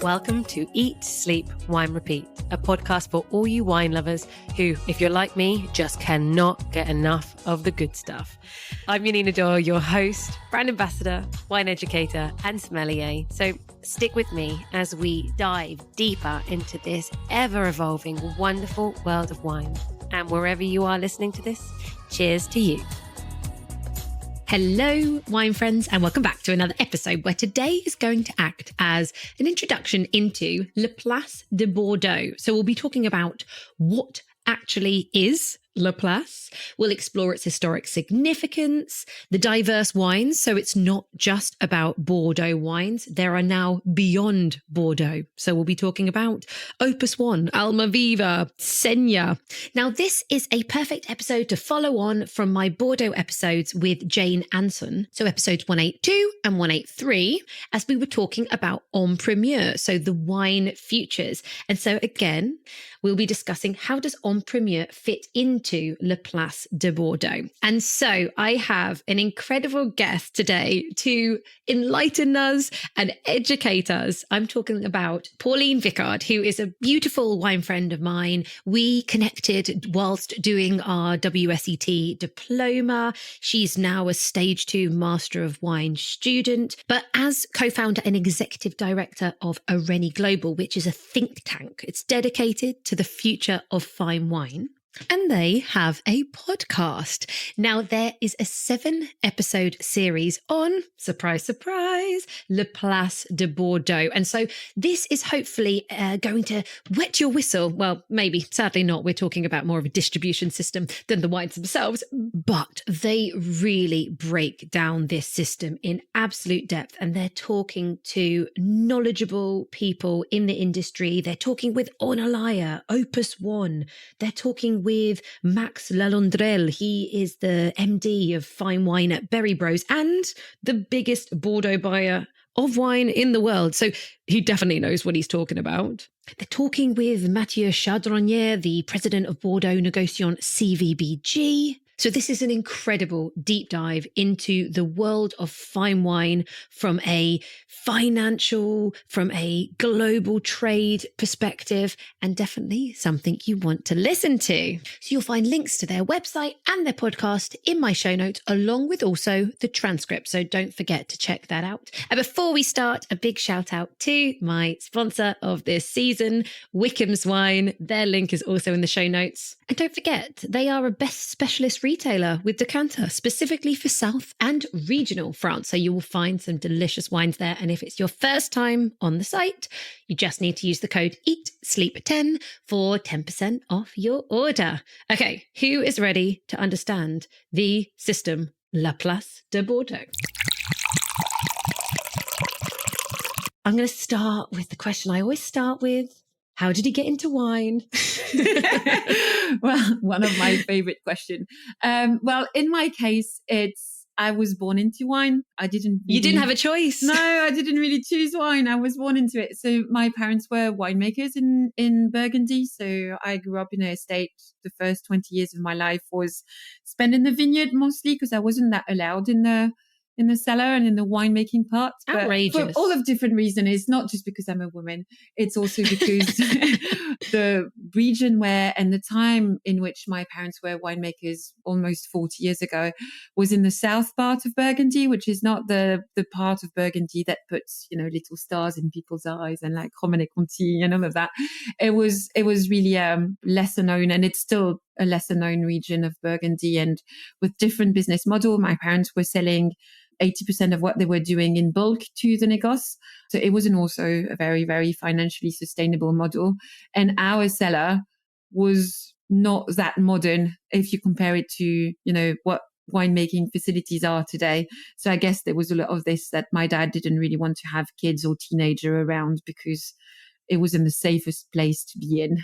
Welcome to Eat, Sleep, Wine, Repeat, a podcast for all you wine lovers who, if you're like me, just cannot get enough of the good stuff. I'm Yanina Doyle, your host, brand ambassador, wine educator, and sommelier. So stick with me as we dive deeper into this ever-evolving, wonderful world of wine. And wherever you are listening to this, cheers to you. Hello, wine friends, and welcome back to another episode where today is going to act as an introduction into Place de Bordeaux. So we'll be talking about what actually is La Place. We'll explore its historic significance, the diverse wines. So it's not just about Bordeaux wines. There are now beyond Bordeaux. So we'll be talking about Opus One, Almaviva, Seña. Now, this is a perfect episode to follow on from my Bordeaux episodes with Jane Anson. So episodes 182 and 183, as we were talking about En Primeur, so the wine futures. And so again, we'll be discussing how does En Primeur fit into La Place de Bordeaux. And so I have an incredible guest today to enlighten us and educate us. I'm talking about Pauline Vicard, who is a beautiful wine friend of mine. We connected whilst doing our WSET diploma. She's now a stage 2 Master of Wine student, but as co-founder and executive director of Areni Global, which is a think tank. It's dedicated to the future of fine wine. And they have a podcast. Now, there is a 7-episode series on, surprise, surprise, La Place de Bordeaux. And so this is hopefully going to wet your whistle. Well, maybe, sadly not. We're talking about more of a distribution system than the wines themselves. But they really break down this system in absolute depth. And they're talking to knowledgeable people in the industry. They're talking with Ornellaia, Opus One. They're talking with Max Lalondrelle. He is the MD of fine wine at Berry Bros and the biggest Bordeaux buyer of wine in the world. So he definitely knows what he's talking about. They're talking with Mathieu Chardonnier, the president of Bordeaux Négociants CVBG. So this is an incredible deep dive into the world of fine wine from a financial, from a global trade perspective, and definitely something you want to listen to. So you'll find links to their website and their podcast in my show notes, along with also the transcript. So don't forget to check that out. And before we start, a big shout out to my sponsor of this season, Wickham's Wine. Their link is also in the show notes. And don't forget, they are a best specialist retailer with decanter, specifically for South and regional France. So you will find some delicious wines there. And if it's your first time on the site, you just need to use the code EATSLEEP10 for 10% off your order. Okay, who is ready to understand the system La Place de Bordeaux? I'm going to start with the question I always start with. How did he get into wine? Well, one of my favorite questions. Well, in my case, I was born into wine. You didn't have a choice. No, I didn't really choose wine. I was born into it. So my parents were winemakers in Burgundy. So I grew up in an estate. The first 20 years of my life was spent in the vineyard mostly because I wasn't that allowed in the cellar and in the winemaking part. Outrageous. For all of different reasons. It's not just because I'm a woman. It's also because the region and the time in which my parents were winemakers almost 40 years ago was in the south part of Burgundy, which is not the part of Burgundy that puts, little stars in people's eyes and like Romanée-Conti and all of that. It was really lesser known, and it's still a lesser known region of Burgundy, and with different business model. My parents were selling 80% of what they were doing in bulk to the négoce. So it wasn't also a very, very financially sustainable model. And our cellar was not that modern if you compare it to, what winemaking facilities are today. So I guess there was a lot of this that my dad didn't really want to have kids or teenager around because it wasn't the safest place to be in.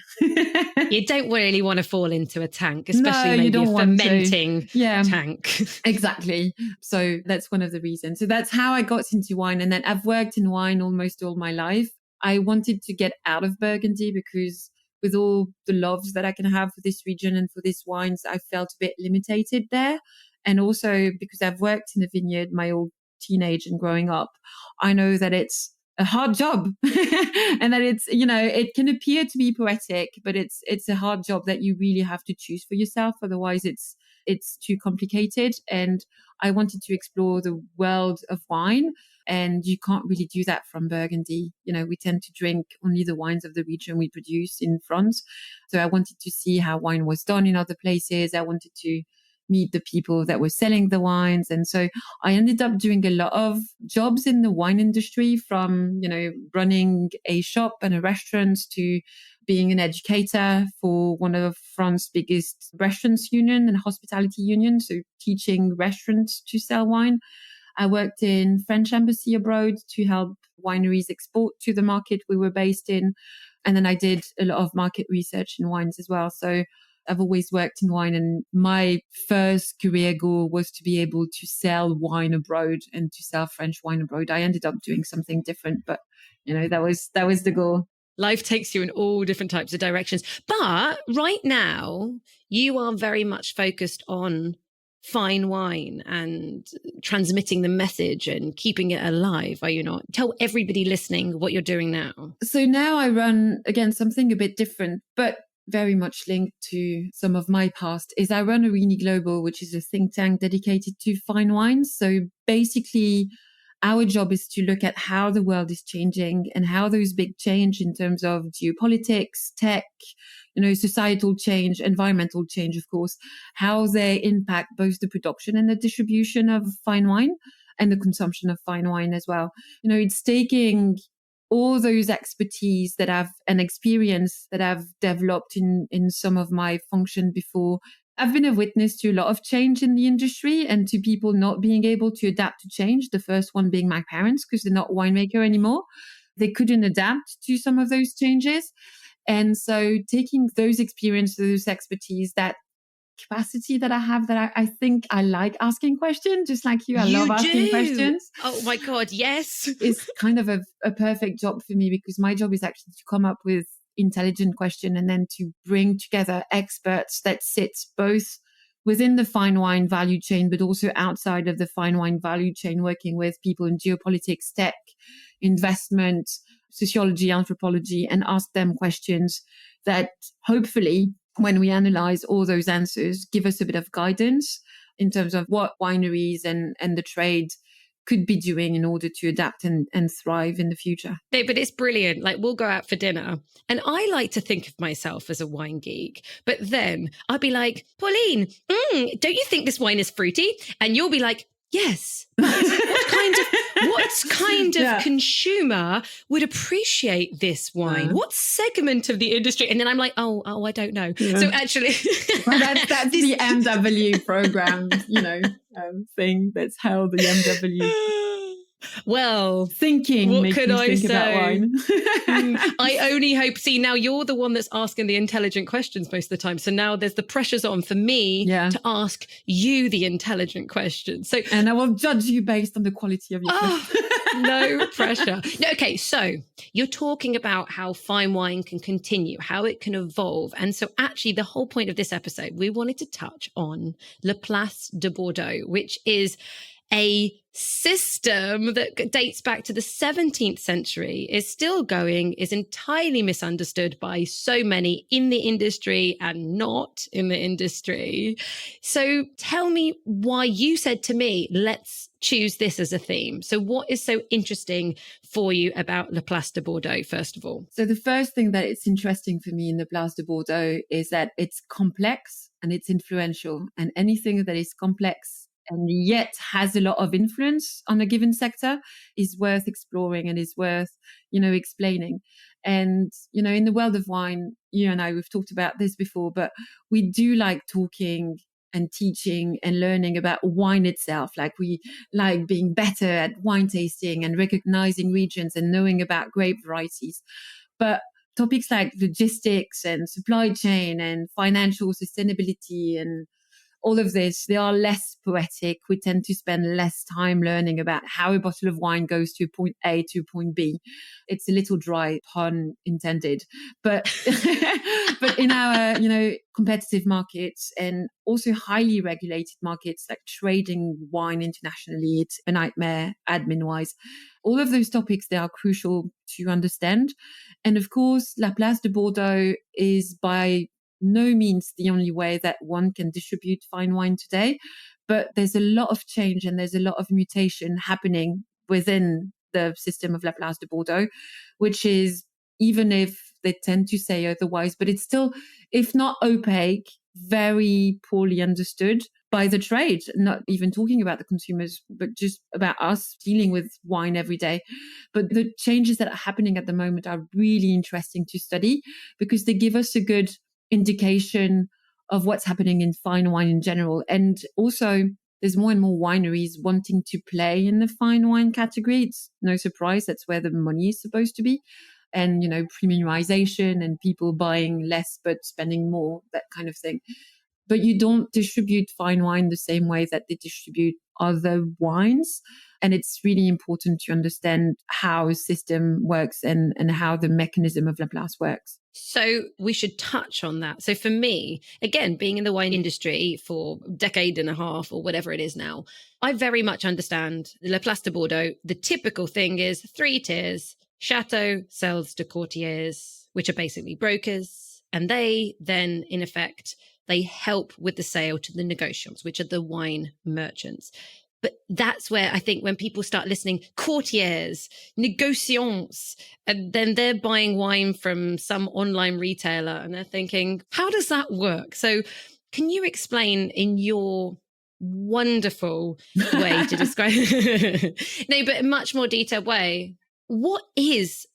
You don't really want to fall into a tank, especially maybe a fermenting tank. Exactly. So that's one of the reasons. So that's how I got into wine. And then I've worked in wine almost all my life. I wanted to get out of Burgundy because with all the loves that I can have for this region and for these wines, I felt a bit limited there. And also because I've worked in a vineyard my whole teenage and growing up, I know that it's a hard job and that it's, it can appear to be poetic, but it's a hard job that you really have to choose for yourself. Otherwise it's too complicated. And I wanted to explore the world of wine, and you can't really do that from Burgundy. We tend to drink only the wines of the region we produce in France. So I wanted to see how wine was done in other places. I wanted to meet the people that were selling the wines. And so I ended up doing a lot of jobs in the wine industry, from, running a shop and a restaurant to being an educator for one of France's biggest restaurants union and hospitality union. So teaching restaurants to sell wine. I worked in French embassy abroad to help wineries export to the market we were based in. And then I did a lot of market research in wines as well. So I've always worked in wine, and my first career goal was to be able to sell wine abroad and to sell French wine abroad. I ended up doing something different, but that was the goal. Life takes you in all different types of directions. But right now, you are very much focused on fine wine and transmitting the message and keeping it alive, are you not? Tell everybody listening what you're doing now. So now I run, again, something a bit different, but very much linked to some of my past, is I run Areni Global, which is a think tank dedicated to fine wines. So basically, our job is to look at how the world is changing and how those big change in terms of geopolitics, tech, societal change, environmental change, of course, how they impact both the production and the distribution of fine wine and the consumption of fine wine as well. It's taking all those expertise that I've and experience that I've developed in some of my function before. I've been a witness to a lot of change in the industry and to people not being able to adapt to change. The first one being my parents, because they're not winemaker anymore. They couldn't adapt to some of those changes. And so taking those experiences, those expertise, that capacity that I have, that I think I like asking questions, just like you. I love asking questions. Oh my God, yes. It's kind of a perfect job for me, because my job is actually to come up with intelligent question and then to bring together experts that sit both within the fine wine value chain, but also outside of the fine wine value chain, working with people in geopolitics, tech, investment, sociology, anthropology, and ask them questions that hopefully, when we analyze all those answers, give us a bit of guidance in terms of what wineries and the trade could be doing in order to adapt and thrive in the future. But it's brilliant. Like, we'll go out for dinner and I like to think of myself as a wine geek, but then I'll be like, Pauline, don't you think this wine is fruity? And you'll be like, yes, but what kind of consumer would appreciate this wine? What segment of the industry? And then I'm like, oh, I don't know. Yeah. So actually, well, that's the MW program, thing that's held the MW. Well, thinking. What could I say? About wine. I only hope. See, now you're the one that's asking the intelligent questions most of the time. So now there's the pressures on for me to ask you the intelligent questions. So, and I will judge you based on the quality of your questions. No pressure. No, okay, so you're talking about how fine wine can continue, how it can evolve. And so actually the whole point of this episode, we wanted to touch on Place de Bordeaux, which is a system that dates back to the 17th century, is still going, is entirely misunderstood by so many in the industry and not in the industry. So tell me why you said to me, let's choose this as a theme. So what is so interesting for you about Place de Bordeaux, first of all? So the first thing that it's interesting for me in the Place de Bordeaux is that it's complex and it's influential, and anything that is complex and yet has a lot of influence on a given sector is worth exploring and is worth, explaining. And, in the world of wine, you and I, we've talked about this before, but we do like talking and teaching and learning about wine itself. Like, we like being better at wine tasting and recognizing regions and knowing about grape varieties. But topics like logistics and supply chain and financial sustainability and all of this, they are less poetic. We tend to spend less time learning about how a bottle of wine goes to point A to point B. It's a little dry, pun intended. But but in our, competitive markets and also highly regulated markets like trading wine internationally, it's a nightmare admin-wise. All of those topics, they are crucial to understand. And of course, La Place de Bordeaux is by no means the only way that one can distribute fine wine today, but there's a lot of change and there's a lot of mutation happening within the system of La Place de Bordeaux, which is, even if they tend to say otherwise, but it's still, if not opaque, very poorly understood by the trade, not even talking about the consumers, but just about us dealing with wine every day. But the changes that are happening at the moment are really interesting to study because they give us a good indication of what's happening in fine wine in general. And also, there's more and more wineries wanting to play in the fine wine category. It's no surprise, that's where the money is supposed to be. And, premiumization and people buying less but spending more, that kind of thing. But you don't distribute fine wine the same way that they distribute other wines. And it's really important to understand how a system works and how the mechanism of La Place works. So we should touch on that. So for me, again, being in the wine industry for a decade and a half or whatever it is now, I very much understand La Place de Bordeaux. The typical thing is 3 tiers. Chateau sells to courtiers, which are basically brokers. And they then, in effect, they help with the sale to the négociants, which are the wine merchants. But that's where I think when people start listening, courtiers, négociants, and then they're buying wine from some online retailer and they're thinking, how does that work? So can you explain in your wonderful way to describe, no, but a much more detailed way, what is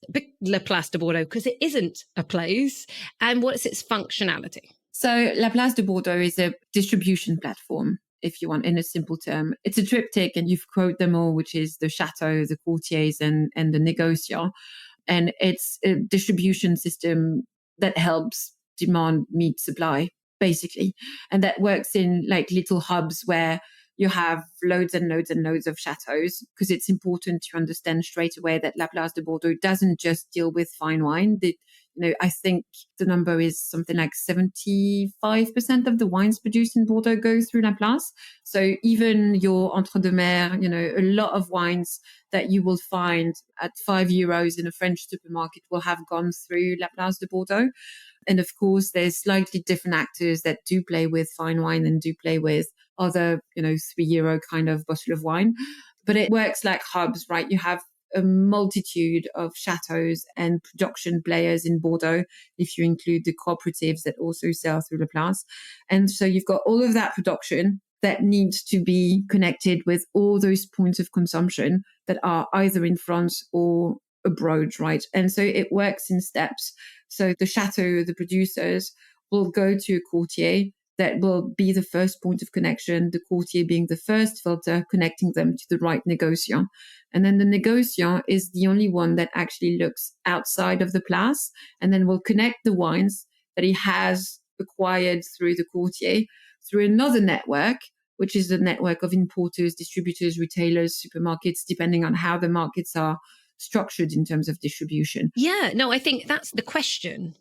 La Place de Bordeaux? Because it isn't a place, and what is its functionality? So La Place de Bordeaux is a distribution platform, if you want, in a simple term. It's a triptych, and you've quoted them all, which is the chateau, the courtiers, and the négociants. And it's a distribution system that helps demand meet supply, basically. And that works in like little hubs where you have loads and loads and loads of chateaus, because it's important to understand straight away that La Place de Bordeaux doesn't just deal with fine wine. I think the number is something like 75% of the wines produced in Bordeaux go through La Place. So even your Entre deux Mers, a lot of wines that you will find at €5 in a French supermarket will have gone through La Place de Bordeaux. And of course, there's slightly different actors that do play with fine wine and do play with other, €3 kind of bottle of wine. But it works like hubs, right? You have a multitude of chateaus and production players in Bordeaux, if you include the cooperatives that also sell through La Place. And so you've got all of that production that needs to be connected with all those points of consumption that are either in France or abroad, right? And so it works in steps. So the chateau, the producers will go to a courtier that will be the first point of connection, the courtier being the first filter, connecting them to the right négociant. And then the négociant is the only one that actually looks outside of the place and then will connect the wines that he has acquired through the courtier through another network, which is the network of importers, distributors, retailers, supermarkets, depending on how the markets are structured in terms of distribution. Yeah, no, I think that's the question.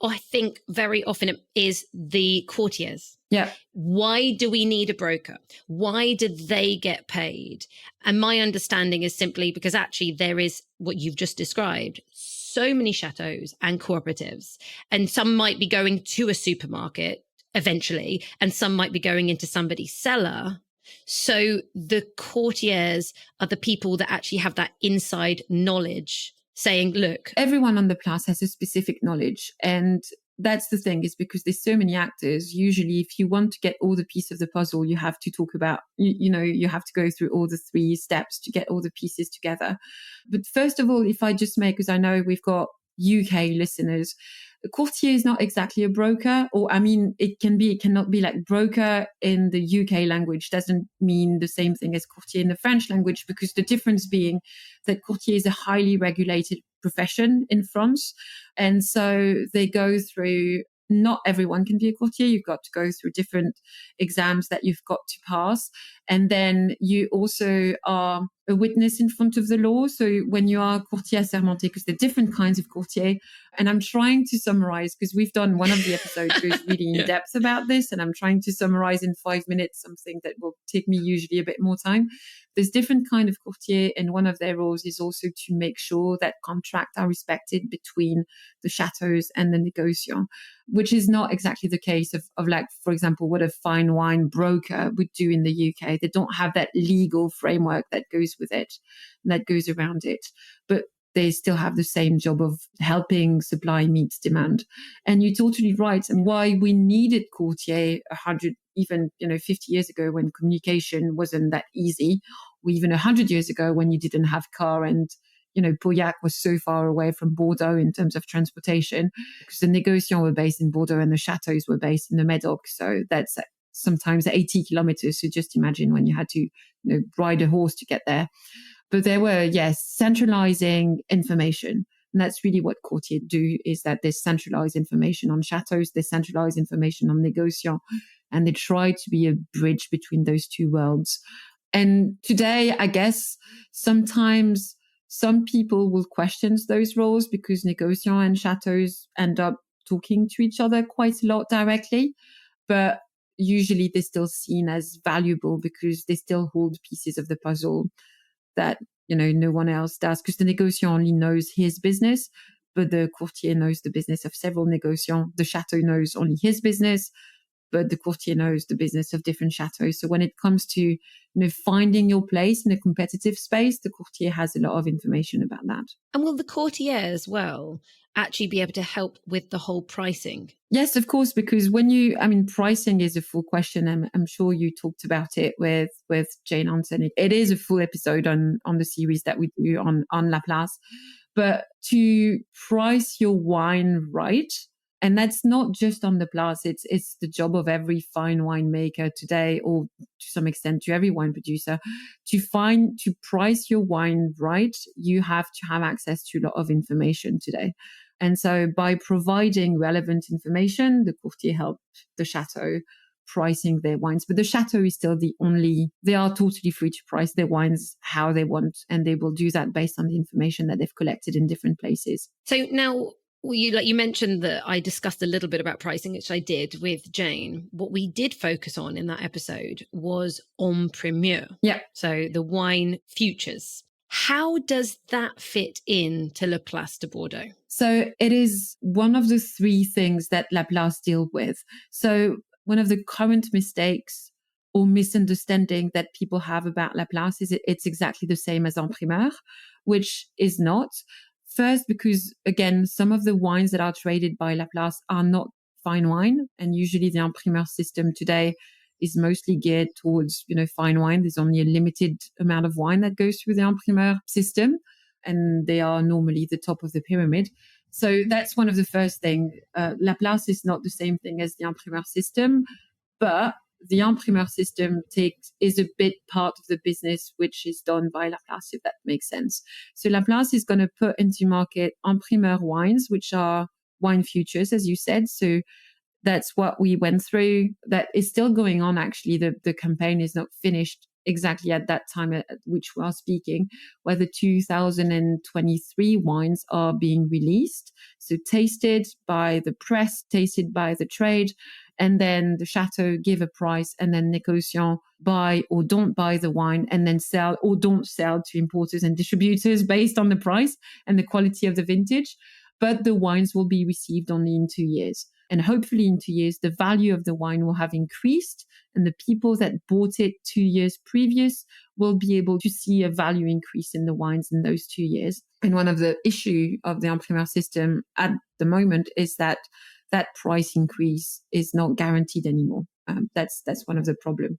I think very often it is the courtiers. Yeah. Why do we need a broker? Why do they get paid? And my understanding is simply because actually there is what you've just described, so many chateaus and cooperatives, and some might be going to a supermarket eventually, and some might be going into somebody's cellar. So the courtiers are the people that actually have that inside knowledge saying, look, everyone on the place has a specific knowledge. And that's the thing, is because there's so many actors. Usually, if you want to get all the pieces of the puzzle, you have to talk about, you have to go through all the 3 steps to get all the pieces together. But first of all, if I just make, because I know we've got UK listeners, a courtier is not exactly a broker, it cannot be like broker in the UK language doesn't mean the same thing as courtier in the French language, because the difference being that courtier is a highly regulated profession in France. And so they go through not everyone can be a courtier. You've got to go through different exams that you've got to pass. And then you also are a witness in front of the law. So when you are courtier assermenté, because there are different kinds of courtier, and I'm trying to summarize, because we've done one of the episodes goes really in depth about this, and I'm trying to summarize in 5 minutes something that will take me usually a bit more time. There's different kind of courtier, and one of their roles is also to make sure that contracts are respected between the chateaux and the négociants, which is not exactly the case of like, for example, what a fine wine broker would do in the UK. They don't have that legal framework that goes with it, that goes around it. But they still have the same job of helping supply meet demand. And you're totally right. And why we needed courtier 100, even 50 years ago when communication wasn't that easy, or even 100 years ago when you didn't have car and Pauillac was so far away from Bordeaux in terms of transportation, because the négociants were based in Bordeaux and the chateaux were based in the Médoc. So that's sometimes 80 kilometers. So just imagine when you had to ride a horse to get there. But there were, centralizing information. And that's really what courtiers do, is that they centralize information on chateaux, they centralize information on négociants, and they try to be a bridge between those two worlds. And today, I guess, sometimes some people will question those roles because négociants and chateaux end up talking to each other quite a lot directly. But usually they're still seen as valuable because they still hold pieces of the puzzle that no one else does, because the négociant only knows his business, but the courtier knows the business of several négociants. The chateau knows only his business, but the courtier knows the business of different chateaux. So when it comes to finding your place in a competitive space, the courtier has a lot of information about that. And will the courtier as well actually be able to help with the whole pricing? Yes, of course, because pricing is a full question. I'm sure you talked about it with Jane Anson. It is a full episode on the series that we do on La Place. But to price your wine right, and that's not just on the Place, it's the job of every fine winemaker today, or to some extent to every wine producer, to price your wine right, you have to have access to a lot of information today. And so by providing relevant information, the courtier help the chateau pricing their wines. But the chateau is still they are totally free to price their wines how they want, and they will do that based on the information that they've collected in different places. So now, you mentioned that I discussed a little bit about pricing, which I did with Jane. What we did focus on in that episode was En Primeur. Yeah. So the wine futures. How does that fit into Le Place de Bordeaux? So it is one of the three things that La Place deal with. So one of the current mistakes or misunderstanding that people have about La Place is it's exactly the same as En Primeur, which is not. First, because again, some of the wines that are traded by La Place are not fine wine, and usually the En Primeur system today is mostly geared towards, fine wine. There's only a limited amount of wine that goes through the En Primeur system, and they are normally the top of the pyramid. So that's one of the first things. La Place is not the same thing as the En Primeur system, but the En Primeur system is a bit part of the business which is done by La Place, if that makes sense. So La Place is going to put into market En Primeur wines, which are wine futures, as you said. So that's what we went through. That is still going on, actually. The campaign is not finished exactly at that time at which we are speaking, where the 2023 wines are being released. So tasted by the press, tasted by the trade, and then the chateau give a price, and then négociants buy or don't buy the wine, and then sell or don't sell to importers and distributors based on the price and the quality of the vintage. But the wines will be received only in 2 years. And hopefully in 2 years, the value of the wine will have increased, and the people that bought it 2 years previous will be able to see a value increase in the wines in those 2 years. And one of the issues of the En Primeur system at the moment is that price increase is not guaranteed anymore. That's one of the problems.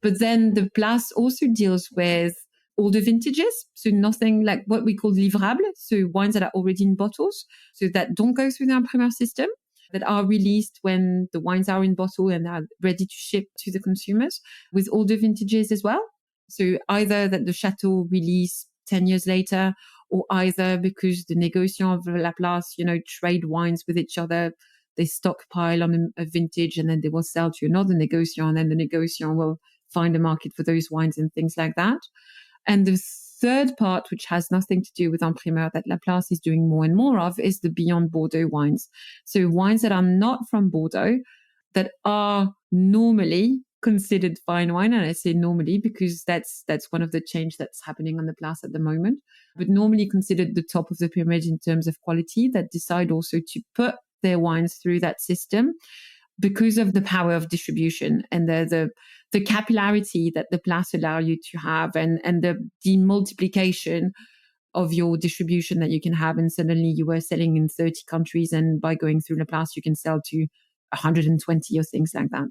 But then the Place also deals with older vintages, so nothing like what we call livrables, so wines that are already in bottles, so that don't go through the En Primeur system, that are released when the wines are in bottle and are ready to ship to the consumers, with older vintages as well. So either that the chateau release 10 years later, or either because the négociants of La Place, trade wines with each other they stockpile on a vintage and then they will sell to another negociant, and then the negociant will find a market for those wines and things like that. And the third part, which has nothing to do with En Primeur, that Laplace is doing more and more of, is the beyond Bordeaux wines. So wines that are not from Bordeaux, that are normally considered fine wine. And I say normally because that's one of the change that's happening on the Place at the moment, but normally considered the top of the pyramid in terms of quality, that decide also to put their wines through that system because of the power of distribution and the capillarity that the Place allow you to have, and the demultiplication of your distribution that you can have. And suddenly you were selling in 30 countries, and by going through the Place, you can sell to 120 or things like that.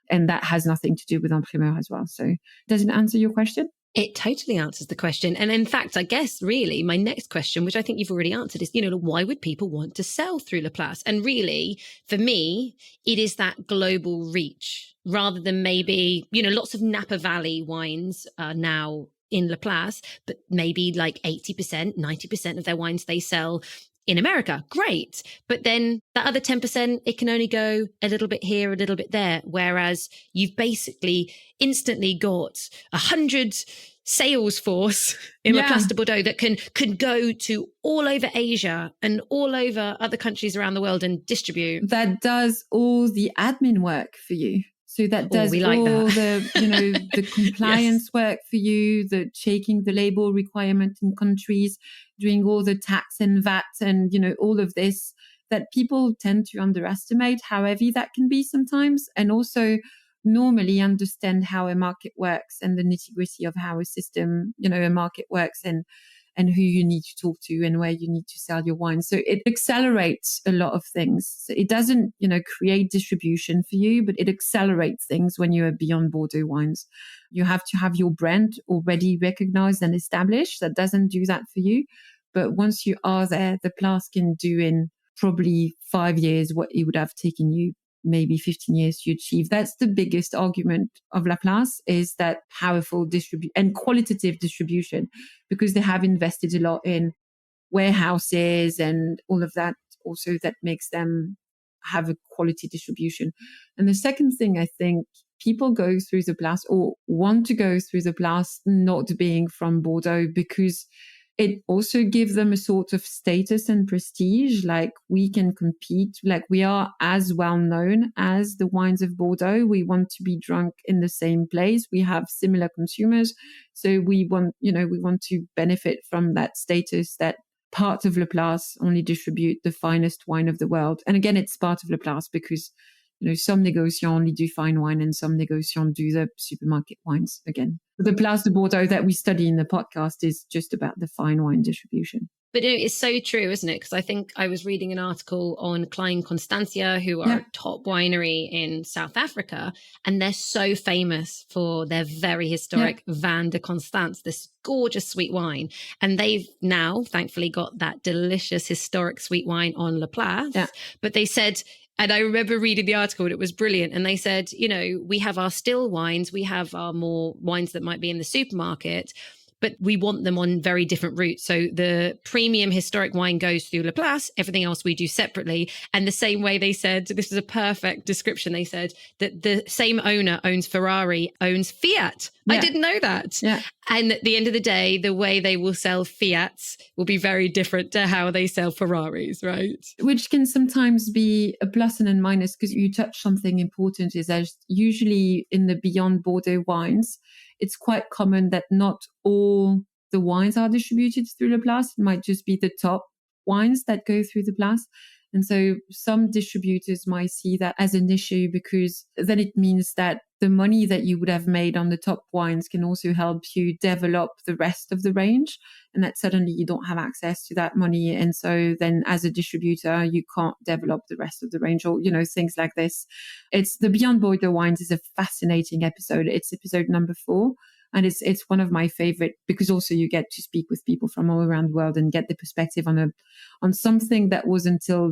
And that has nothing to do with En Primeur as well. So does it answer your question? It totally answers the question. And in fact, I guess really my next question, which I think you've already answered, is, why would people want to sell through Laplace? And really, for me, it is that global reach rather than maybe, lots of Napa Valley wines are now in Laplace, but maybe like 80%, 90% of their wines they sell in America. Great. But then that other 10%, it can only go a little bit here, a little bit there. Whereas you've basically instantly got 100 sales force in La Place de Bordeaux that can go to all over Asia and all over other countries around the world and distribute. That does all the admin work for you. So that does the compliance work for you, the checking the label requirement in countries, doing all the tax and VAT and, all of this that people tend to underestimate how heavy that can be sometimes. And also normally understand how a market works and the nitty-gritty of how a system, a market works and who you need to talk to and where you need to sell your wine. So it accelerates a lot of things. So it doesn't, create distribution for you, but it accelerates things when you're beyond Bordeaux wines. You have to have your brand already recognized and established. That doesn't do that for you. But once you are there, the Place can do in probably 5 years what it would have taken you maybe 15 years to achieve. That's the biggest argument of Laplace, is that powerful and qualitative distribution, because they have invested a lot in warehouses and all of that also that makes them have a quality distribution. And the second thing, I think people go through the Place or want to go through the Place not being from Bordeaux, because it also gives them a sort of status and prestige. Like we can compete, like we are as well known as the wines of Bordeaux. We want to be drunk in the same place. We have similar consumers. So we want to benefit from that status that part of Laplace only distribute the finest wine of the world. And again, it's part of Laplace because, some negociants only do fine wine and some negociants do the supermarket wines again. The Place de Bordeaux that we study in the podcast is just about the fine wine distribution. But it's so true, isn't it? Because I think I was reading an article on Klein Constantia, who are a top winery in South Africa, and they're so famous for their very historic Vin de Constance, this gorgeous sweet wine. And they've now, thankfully, got that delicious historic sweet wine on La Place. Yeah. But they said, and I remember reading the article and it was brilliant. And they said, we have our still wines, we have our more wines that might be in the supermarket, but we want them on very different routes. So the premium historic wine goes through La Place, everything else we do separately. And the same way they said, this is a perfect description, they said that the same owner owns Ferrari, owns Fiat. Yeah. I didn't know that. Yeah. And at the end of the day, the way they will sell Fiats will be very different to how they sell Ferraris, right? Which can sometimes be a plus and a minus, because you touch something important, is that usually in the beyond Bordeaux wines, it's quite common that not all the wines are distributed through the Place. It might just be the top wines that go through the Place. And so some distributors might see that as an issue, because then it means that the money that you would have made on the top wines can also help you develop the rest of the range, and that suddenly you don't have access to that money. And so then as a distributor, you can't develop the rest of the range, or, things like this. It's the Beyond Bordeaux wines is a fascinating episode. It's episode number 4. And it's one of my favorite, because also you get to speak with people from all around the world and get the perspective on something that was until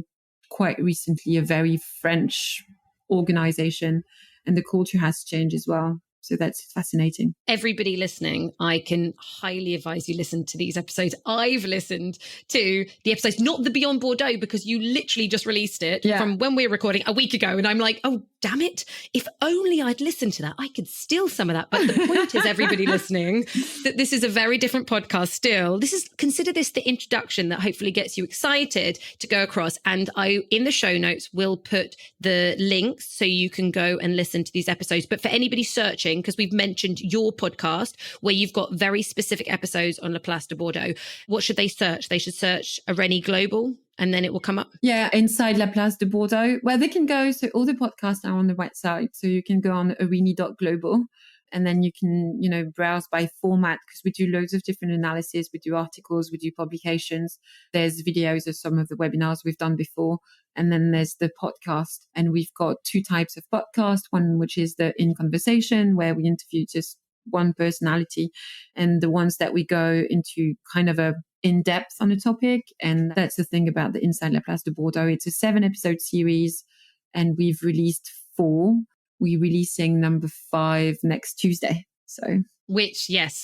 quite recently a very French organization, and the culture has changed as well. So that's fascinating. Everybody listening, I can highly advise you listen to these episodes. I've listened to the episodes, not the Beyond Bordeaux, because you literally just released it from when we were recording a week ago. And I'm like, oh, damn it. If only I'd listened to that, I could steal some of that. But the point is, everybody listening, that this is a very different podcast still. Consider this the introduction that hopefully gets you excited to go across. And I, in the show notes, will put the links so you can go and listen to these episodes. But for anybody searching, because we've mentioned your podcast where you've got very specific episodes on Place de Bordeaux, what should they search? They should search Areni Global and then it will come up. Yeah, inside Place de Bordeaux, where they can go. So all the podcasts are on the website. So you can go on areni.global and then you can, browse by format, because we do loads of different analysis. We do articles, we do publications. There's videos of some of the webinars we've done before. And then there's the podcast. And we've got two types of podcast. One, which is the In Conversation, where we interview just one personality, and the ones that we go into kind of a in-depth on a topic. And that's the thing about the Inside La Place de Bordeaux. It's a 7-episode series and we've released 4. We're releasing number 5 next Tuesday. So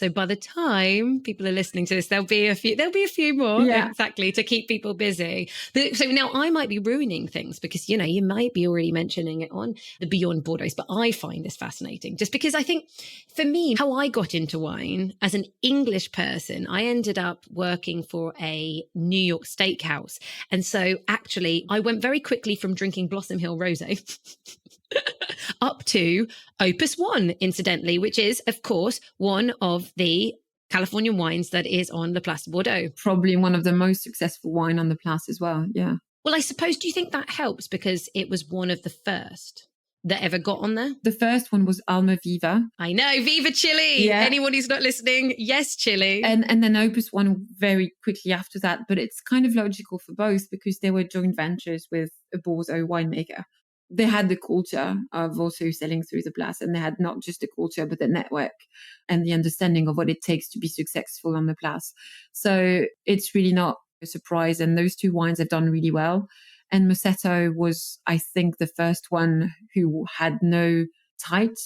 by the time people are listening to this, there'll be a few more, exactly, to keep people busy. So now I might be ruining things because, you might be already mentioning it on the Beyond Bordeaux, but I find this fascinating just because I think for me, how I got into wine as an English person, I ended up working for a New York steakhouse. And so actually I went very quickly from drinking Blossom Hill Rosé up to Opus One, incidentally, which is, of course, one of the Californian wines that is on the Place de Bordeaux. Probably one of the most successful wine on the Place as well, yeah. Well, I suppose, do you think that helps because it was one of the first that ever got on there? The first one was Almaviva. I know, Viva Chile! Yeah. Anyone who's not listening, yes, Chile. And then Opus One very quickly after that, but it's kind of logical for both because they were joint ventures with a Bordeaux winemaker. They had the culture of also selling through the Place, and they had not just the culture, but the network and the understanding of what it takes to be successful on the Place. So it's really not a surprise. And those 2 wines have done really well. And Mossetto was, I think, the first one who had no link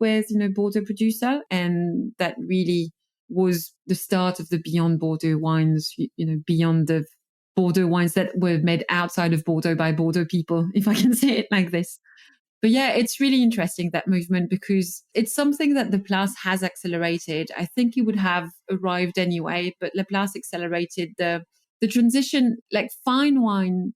with, Bordeaux producer. And that really was the start of the Beyond Bordeaux wines, beyond the Bordeaux wines that were made outside of Bordeaux by Bordeaux people, if I can say it like this. But yeah, it's really interesting, that movement, because it's something that the Place has accelerated. I think it would have arrived anyway, but the Place accelerated the transition. Like fine wine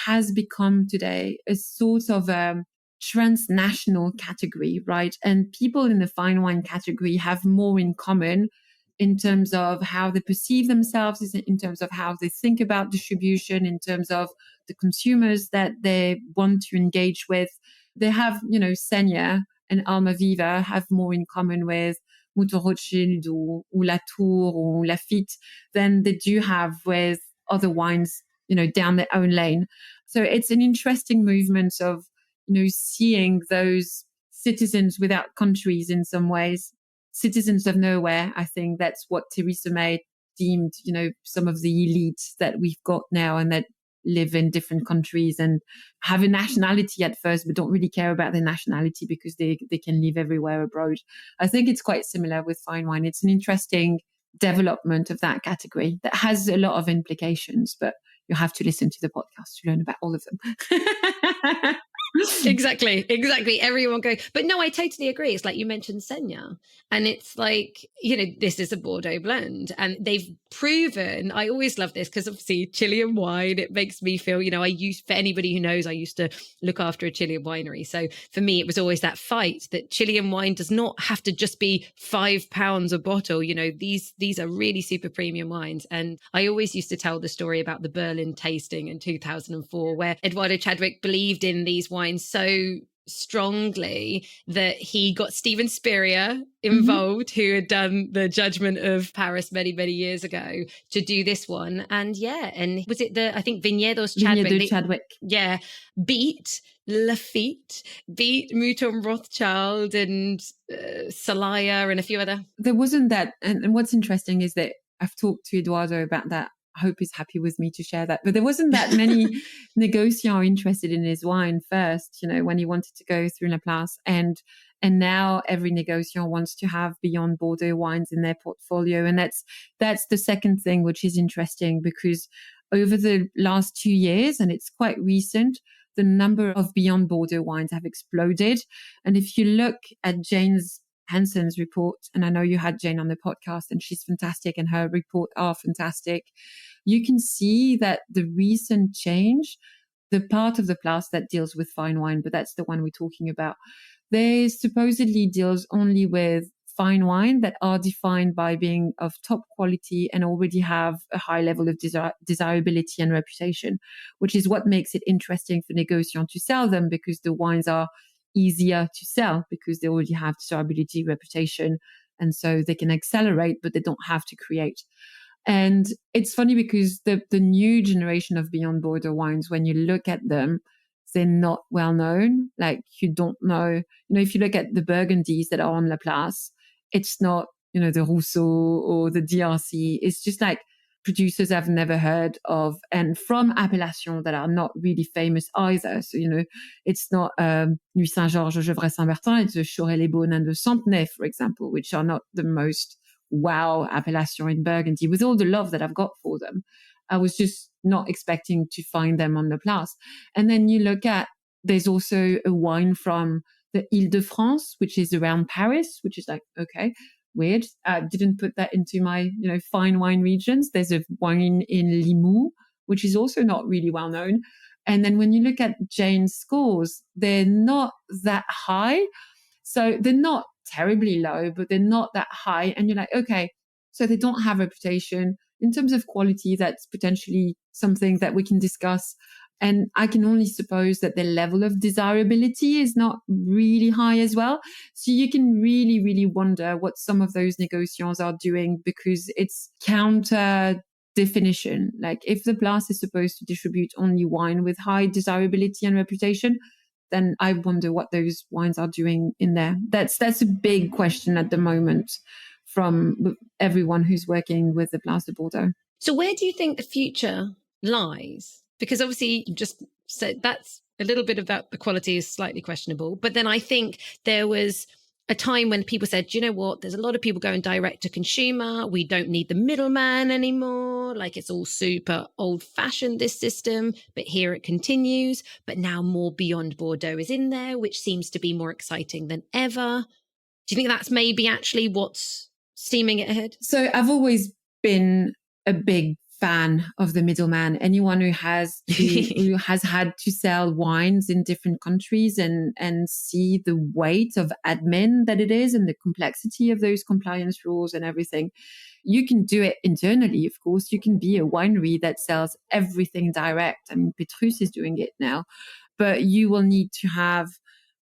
has become today a sort of a transnational category, right? And people in the fine wine category have more in common in terms of how they perceive themselves, in terms of how they think about distribution, in terms of the consumers that they want to engage with. They have, Seña and Almaviva have more in common with Mouton Rothschild or Latour or Lafitte than they do have with other wines, down their own lane. So it's an interesting movement of, seeing those citizens without countries in some ways. Citizens of nowhere. I think that's what Theresa May deemed, some of the elites that we've got now and that live in different countries and have a nationality at first, but don't really care about their nationality because they can live everywhere abroad. I think it's quite similar with fine wine. It's an interesting development of that category that has a lot of implications, but you have to listen to the podcast to learn about all of them. Exactly. Everyone go. But no, I totally agree. It's like you mentioned Seña, and it's like, this is a Bordeaux blend, and they've proven, I always love this because obviously Chilean wine, it makes me feel, for anybody who knows, I used to look after a Chilean winery. So for me, it was always that fight that Chilean wine does not have to just be £5 a bottle. These are really super premium wines. And I always used to tell the story about the Berlin tasting in 2004, where Eduardo Chadwick believed in these wines so strongly that he got Steven Spurrier involved, who had done the Judgment of Paris many, many years ago, to do this one. And was it I think Viñedos Chadwick. Beat Lafitte, beat Mouton Rothschild and Salaya and a few other. There wasn't that. And what's interesting is that I've talked to Eduardo about that. I hope he's happy with me to share that. But there wasn't that many Négociants interested in his wine first, when he wanted to go through La Place. And And now every négociant wants to have Beyond Bordeaux wines in their portfolio. And that's the second thing, which is interesting, because over the last 2 years, and it's quite recent, the number of Beyond Bordeaux wines have exploded. And if you look at Jane Anson's report, and I know you had Jane on the podcast and she's fantastic and her report are fantastic, you can see that the recent change, the part of the Place that deals with fine wine, but that's the one we're talking about, they supposedly deals only with fine wine that are defined by being of top quality and already have a high level of desirability and reputation, which is what makes it interesting for négociants to sell them, because the wines are easier to sell because they already have desirability, reputation, and so they can accelerate, but they don't have to create. And it's funny because the new generation of Beyond Bordeaux wines, when you look at them, they're not well known. Like, you don't know, if you look at the Burgundies that are on La Place, it's not, the Rousseau or the DRC. It's just like producers I've never heard of, and from appellations that are not really famous either. So, it's not Nuit Saint-Georges, Gevrey Saint-Bertin, it's the Chorey-les-Beaunes and the Centenay, for example, which are not the most wow appellation in Burgundy, with all the love that I've got for them. I was just not expecting to find them on the Place. And then you look at, there's also a wine from the Ile-de-France, which is around Paris, which is like, okay, weird. I didn't put that into my, fine wine regions. There's a wine in Limoux, which is also not really well known. And then when you look at Jane's scores, they're not that high. So they're not terribly low, but they're not that high. And you're like, okay, so they don't have reputation. In terms of quality, that's potentially something that we can discuss. And I can only suppose that the level of desirability is not really high as well. So you can really, really wonder what some of those négociants are doing, because it's counter definition. Like, if the Place is supposed to distribute only wine with high desirability and reputation, then I wonder what those wines are doing in there. That's a big question at the moment from everyone who's working with the Place de Bordeaux. So where do you think the future lies? Because obviously you just said that's a little bit about the quality is slightly questionable. But then I think there was a time when people said, you know what, there's a lot of people going direct to consumer. We don't need the middleman anymore. Like, it's all super old fashioned, this system, but here it continues. But now more Beyond Bordeaux is in there, which seems to be more exciting than ever. Do you think that's maybe actually what's steaming it ahead? So I've always been a big fan of the middleman. Anyone who has had to sell wines in different countries and see the weight of admin that it is and the complexity of those compliance rules and everything. You can do it internally, of course. You can be a winery that sells everything direct. I mean, Petrus is doing it now, but you will need to have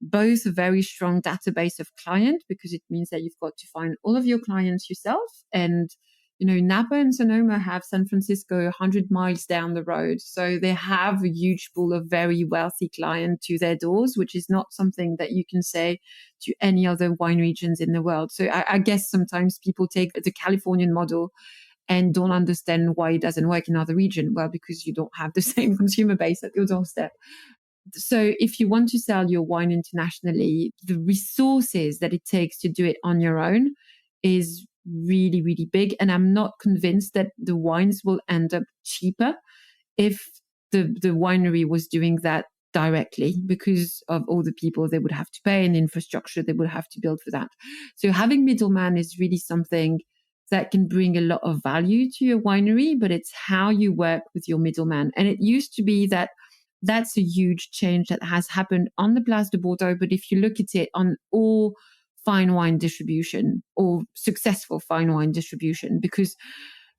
both a very strong database of clients, because it means that you've got to find all of your clients yourself. And Napa and Sonoma have San Francisco 100 miles down the road. So they have a huge pool of very wealthy clients to their doors, which is not something that you can say to any other wine regions in the world. So I guess sometimes people take the Californian model and don't understand why it doesn't work in other regions. Well, because you don't have the same consumer base at your doorstep. So if you want to sell your wine internationally, the resources that it takes to do it on your own is really, really big. And I'm not convinced that the wines will end up cheaper if the winery was doing that directly, because of all the people they would have to pay and the infrastructure they would have to build for that. So having middleman is really something that can bring a lot of value to your winery, but it's how you work with your middleman. And it used to be that that's a huge change that has happened on the Place de Bordeaux. But if you look at it on all fine wine distribution or successful fine wine distribution, because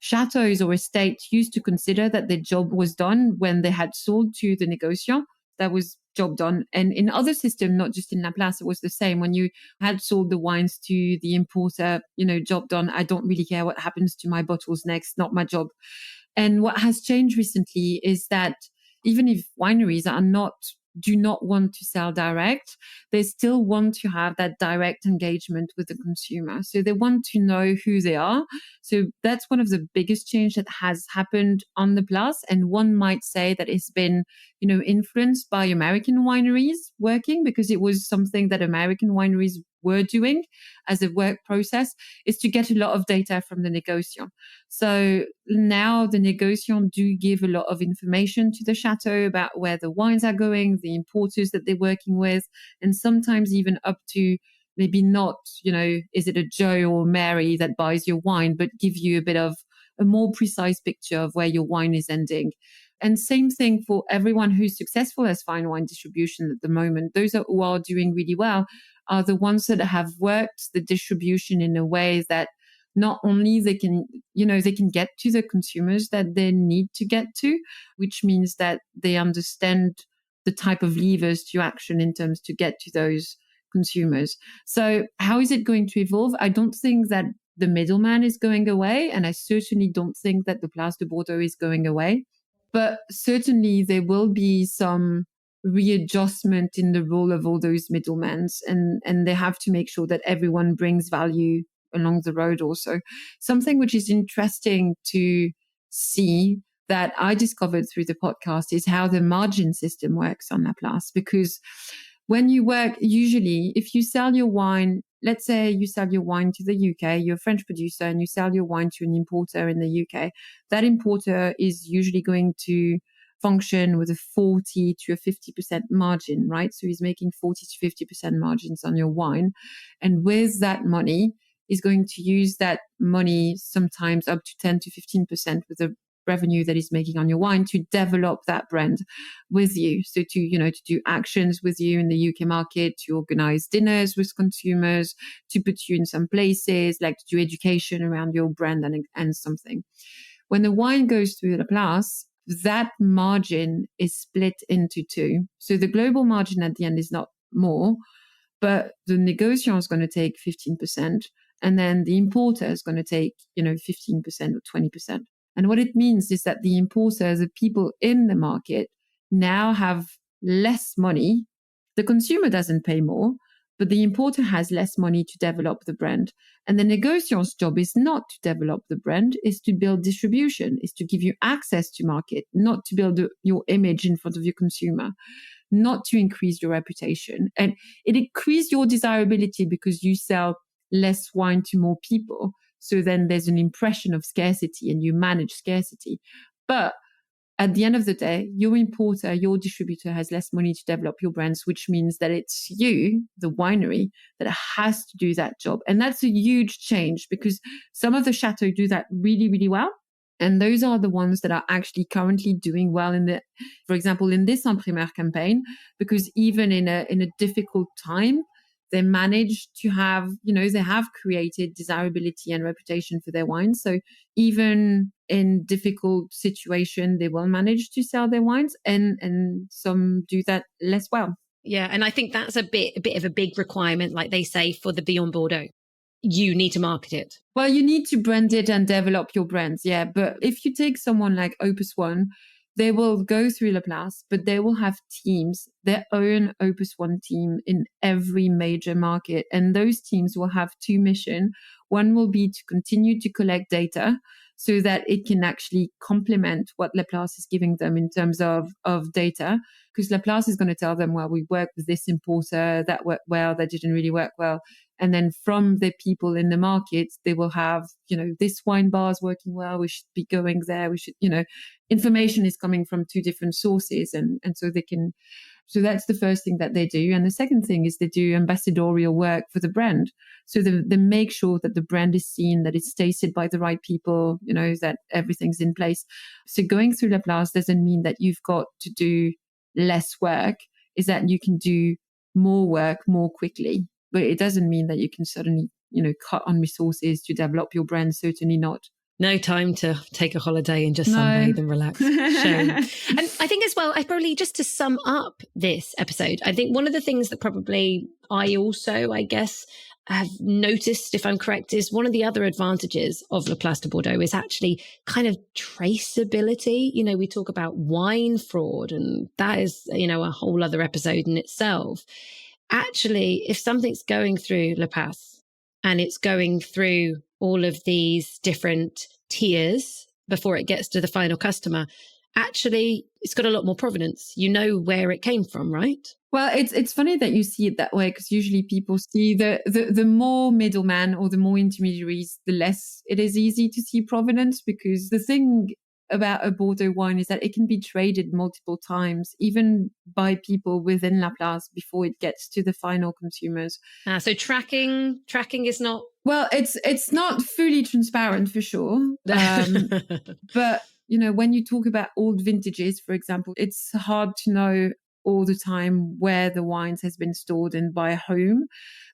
chateaus or estates used to consider that their job was done when they had sold to the négociant. That was job done. And in other systems, not just in La Place, it was the same. When you had sold the wines to the importer, job done. I don't really care what happens to my bottles next, not my job. And what has changed recently is that even if wineries are not do not want to sell direct, they still want to have that direct engagement with the consumer. So they want to know who they are. So that's one of the biggest change that has happened on the Place. And one might say that it's been, influenced by American wineries working, because it was something that American wineries were doing as a work process, is to get a lot of data from the négociants. So now the négociants do give a lot of information to the chateau about where the wines are going, the importers that they're working with, and sometimes even up to maybe not, is it a Joe or Mary that buys your wine, but give you a bit of a more precise picture of where your wine is ending. And same thing for everyone who's successful as fine wine distribution at the moment. Those who are doing really well are the ones that have worked the distribution in a way that not only they can get to the consumers that they need to get to, which means that they understand the type of levers to action in terms to get to those consumers. So how is it going to evolve? I don't think that the middleman is going away, and I certainly don't think that the Place de Bordeaux is going away. But certainly there will be some readjustment in the role of all those middlemen, and they have to make sure that everyone brings value along the road also. Something which is interesting to see that I discovered through the podcast is how the margin system works on La Place. Because when you work, usually if you sell your wine, let's say you sell your wine to the UK, you're a French producer and you sell your wine to an importer in the UK, that importer is usually going to function with a 40 to a 50% margin, right? So he's making 40 to 50% margins on your wine. And with that money, he's going to use that money sometimes up to 10 to 15% with the revenue that he's making on your wine to develop that brand with you. So to do actions with you in the UK market, to organize dinners with consumers, to put you in some places, like to do education around your brand and something. When the wine goes through the Place, that margin is split into two. So the global margin at the end is not more, but the négociant is going to take 15%, and then the importer is going to take, 15% or 20%. And what it means is that the importer, the people in the market, now have less money. The consumer doesn't pay more, but the importer has less money to develop the brand. And the négociant's job is not to develop the brand, is to build distribution, is to give you access to market, not to build your image in front of your consumer, not to increase your reputation. And it increases your desirability because you sell less wine to more people. So then there's an impression of scarcity and you manage scarcity. But at the end of the day, your importer, your distributor has less money to develop your brands, which means that it's you, the winery, that has to do that job. And that's a huge change because some of the chateaux do that really, really well. And those are the ones that are actually currently doing well for example, in this En Primeur campaign, because even in a difficult time, they managed to have, they have created desirability and reputation for their wines. So even in difficult situation, they will manage to sell their wines, and some do that less well. Yeah. And I think that's a bit of a big requirement, like they say, for the Beyond Bordeaux. You need to market it. Well, you need to brand it and develop your brands. Yeah. But if you take someone like Opus One, they will go through La Place, but they will have teams, their own Opus One team in every major market. And those teams will have two missions. One will be to continue to collect data so that it can actually complement what La Place is giving them in terms of data. Because La Place is going to tell them, well, we work with this importer, that worked well, that didn't really work well. And then from the people in the market, they will have, this wine bar is working well, we should be going there. We should, information is coming from two different sources. And so so that's the first thing that they do. And the second thing is they do ambassadorial work for the brand. So they make sure that the brand is seen, that it's tasted by the right people, that everything's in place. So going through La Place doesn't mean that you've got to do less work, is that you can do more work more quickly. But it doesn't mean that you can suddenly, cut on resources to develop your brand. Certainly not. No time to take a holiday and just sunbathe and relax. Shame. And I think as well, I probably just to sum up this episode, I think one of the things that probably I also, have noticed, if I'm correct, is one of the other advantages of Le Place de Bordeaux is actually kind of traceability. You know, we talk about wine fraud, and that is, you know, a whole other episode in itself. Actually, if something's going through Le Place and it's going through all of these different tiers before it gets to the final customer, actually, it's got a lot more provenance. You know where it came from, right? Well, it's funny that you see it that way, because usually people see the more middleman or the more intermediaries, the less it is easy to see provenance, because the thing about a Bordeaux wine is that it can be traded multiple times, even by people within La Place, before it gets to the final consumers. So tracking is not... Well, it's not fully transparent for sure. But, you know, when you talk about old vintages, for example, it's hard to know all the time where the wines has been stored and by whom.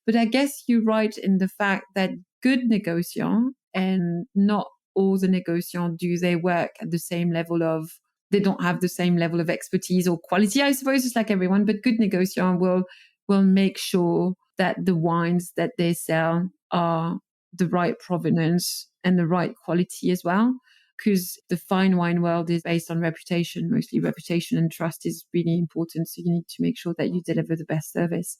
But I guess you're right in the fact that good négociants, and not all the négociants do their work at the same level of, they don't have the same level of expertise or quality, I suppose, it's like everyone, but good négociants will make sure that the wines that they sell are the right provenance and the right quality as well. Because the fine wine world is based on reputation, mostly reputation, and trust is really important. So you need to make sure that you deliver the best service.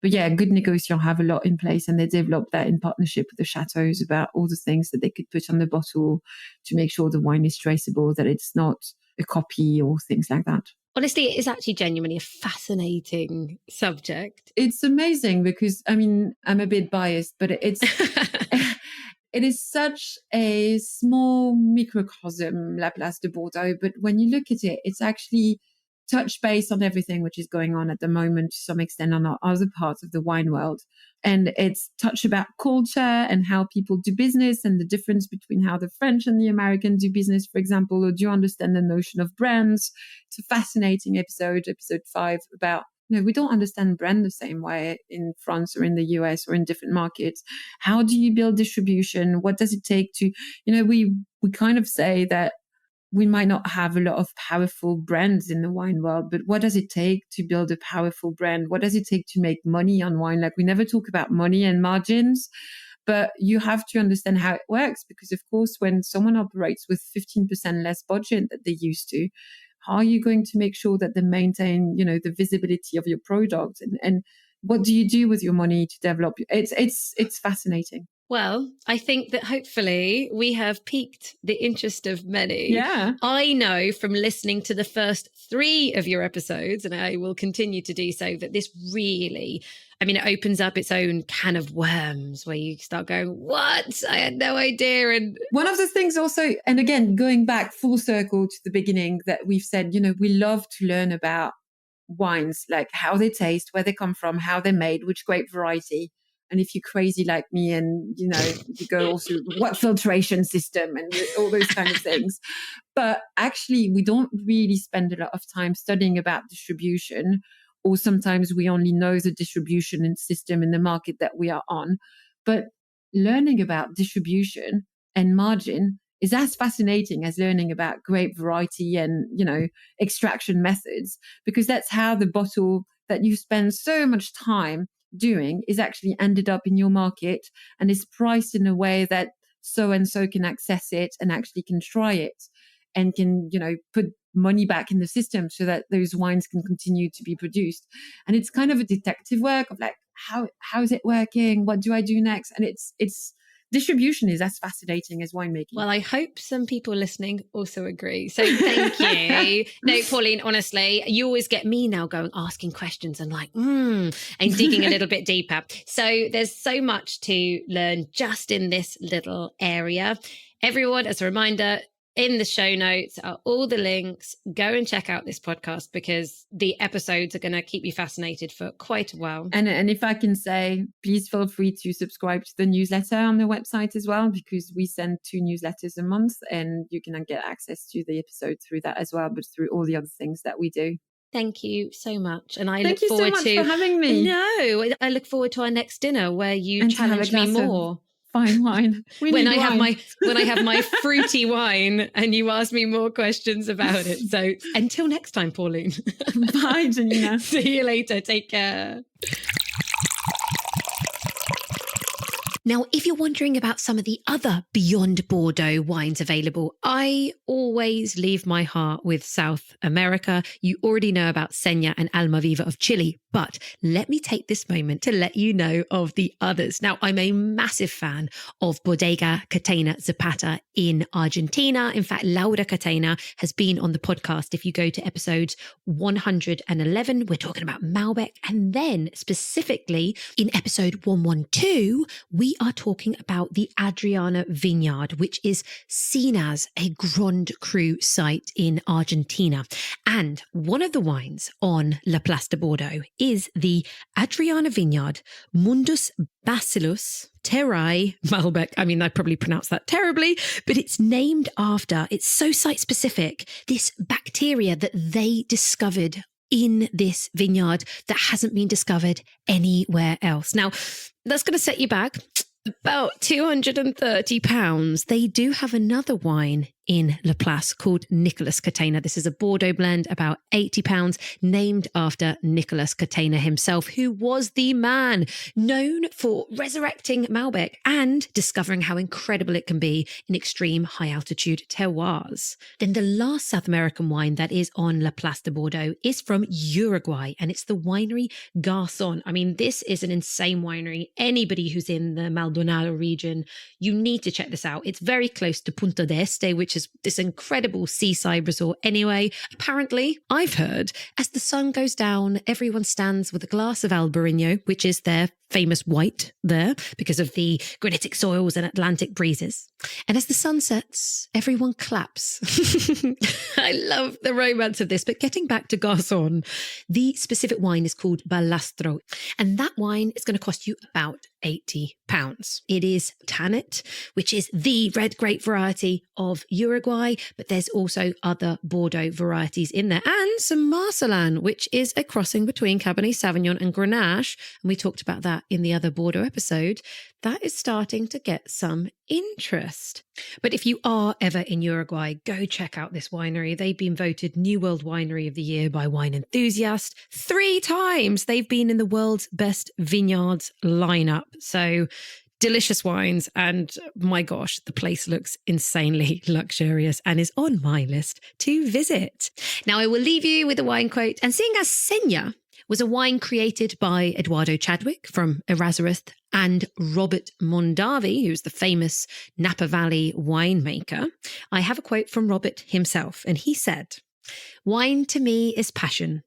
But yeah, good négociants have a lot in place, and they develop that in partnership with the chateaus about all the things that they could put on the bottle to make sure the wine is traceable, that it's not a copy or things like that. Honestly, it is actually genuinely a fascinating subject. It's amazing because, I mean, I'm a bit biased, but it's... It is such a small microcosm, La Place de Bordeaux, but when you look at it, it's actually touched base on everything which is going on at the moment to some extent on other parts of the wine world. And it's touched about culture and how people do business and the difference between how the French and the American do business, for example, or do you understand the notion of brands? It's a fascinating episode 5, about we don't understand brand the same way in France or in the US or in different markets. How do you build distribution? What does it take to, we kind of say that we might not have a lot of powerful brands in the wine world, but what does it take to build a powerful brand? What does it take to make money on wine? Like, we never talk about money and margins, but you have to understand how it works, because of course, when someone operates with 15% less budget that they used to, how are you going to make sure that they maintain, the visibility of your product? And what do you do with your money to develop? It's fascinating. Well, I think that hopefully we have piqued the interest of many. Yeah. I know from listening to the first 3 of your episodes, and I will continue to do so, that this really, it opens up its own can of worms where you start going, what? I had no idea. And one of the things also, and again, going back full circle to the beginning, that we've said, we love to learn about wines, like how they taste, where they come from, how they're made, which grape variety. And if you're crazy like me and, you go also, what filtration system and all those kind of things. But actually, we don't really spend a lot of time studying about distribution, or sometimes we only know the distribution and system in the market that we are on. But learning about distribution and margin is as fascinating as learning about grape variety and, extraction methods, because that's how the bottle that you spend so much time doing is actually ended up in your market and is priced in a way that so and so can access it and actually can try it and can, put money back in the system so that those wines can continue to be produced. And it's kind of a detective work of like, how is it working? What do I do next? And it's distribution is as fascinating as winemaking. Well, I hope some people listening also agree. So thank you. No, Pauline, honestly, you always get me now asking questions and and digging a little bit deeper. So there's so much to learn just in this little area. Everyone, as a reminder, in the show notes are all the links. Go and check out this podcast, because the episodes are going to keep you fascinated for quite a while. And if I can say, please feel free to subscribe to the newsletter on the website as well, because we send 2 newsletters a month and you can get access to the episode through that as well, but through all the other things that we do. Thank you so much. And I look forward to... Thank you so much for having me. No, I look forward to our next dinner where you challenge me more. Fine wine. When I have my fruity wine and you ask me more questions about it. So until next time, Pauline. Bye, Janina. See you later. Take care. Now, if you're wondering about some of the other Beyond Bordeaux wines available, I always leave my heart with South America. You already know about Seña and Almaviva of Chile, but let me take this moment to let you know of the others. Now, I'm a massive fan of Bodega Catena Zapata in Argentina. In fact, Laura Catena has been on the podcast. If you go to episode 111, we're talking about Malbec. And then specifically in episode 112, we are talking about the Adriana Vineyard, which is seen as a Grand Cru site in Argentina. And one of the wines on La Place de Bordeaux is the Adriana Vineyard Mundus Bacillus Terrae Malbec. I mean, I probably pronounced that terribly, but it's named after, it's so site specific, this bacteria that they discovered in this vineyard that hasn't been discovered anywhere else. Now, that's going to set you back about £230. They do have another wine in La Place called Nicolas Catena. This is a Bordeaux blend, about £80, named after Nicolas Catena himself, who was the man known for resurrecting Malbec and discovering how incredible it can be in extreme high altitude terroirs. Then the last South American wine that is on La Place de Bordeaux is from Uruguay, and it's the winery Garçon. I mean, this is an insane winery. Anybody who's in the Maldonado region, you need to check this out. It's very close to Punta del Este, which is this incredible seaside resort anyway. Apparently, I've heard, as the sun goes down, everyone stands with a glass of Albarino, which is their famous white there because of the granitic soils and Atlantic breezes. And as the sun sets, everyone claps. I love the romance of this. But getting back to Garçon, the specific wine is called Balastro. And that wine is going to cost you about £80. It is Tanit, which is the red grape variety of Uruguay, but there's also other Bordeaux varieties in there, and some Marcelin, which is a crossing between Cabernet Sauvignon and Grenache. And we talked about that in the other Bordeaux episode. That is starting to get some interest. But if you are ever in Uruguay, go check out this winery. They've been voted New World Winery of the Year by Wine Enthusiast 3 times. They've been in the world's best vineyards lineup. So delicious wines. And my gosh, the place looks insanely luxurious and is on my list to visit. Now I will leave you with a wine quote. And seeing as Seña was a wine created by Eduardo Chadwick from Erasmus and Robert Mondavi, who's the famous Napa Valley winemaker, I have a quote from Robert himself. And he said, "Wine to me is passion.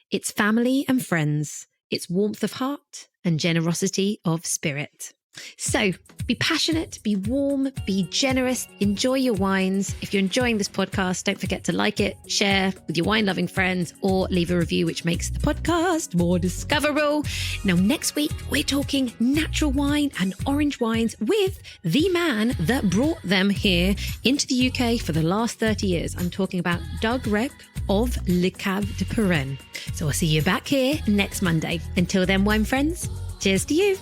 It's family and friends. It's warmth of heart and generosity of spirit." So be passionate, be warm, be generous, enjoy your wines. If you're enjoying this podcast, don't forget to like it, share with your wine-loving friends, or leave a review, which makes the podcast more discoverable. Now, next week, we're talking natural wine and orange wines with the man that brought them here into the UK for the last 30 years. I'm talking about Doug Reck of Le Cave de Purraine. So I'll see you back here next Monday. Until then, wine friends, cheers to you.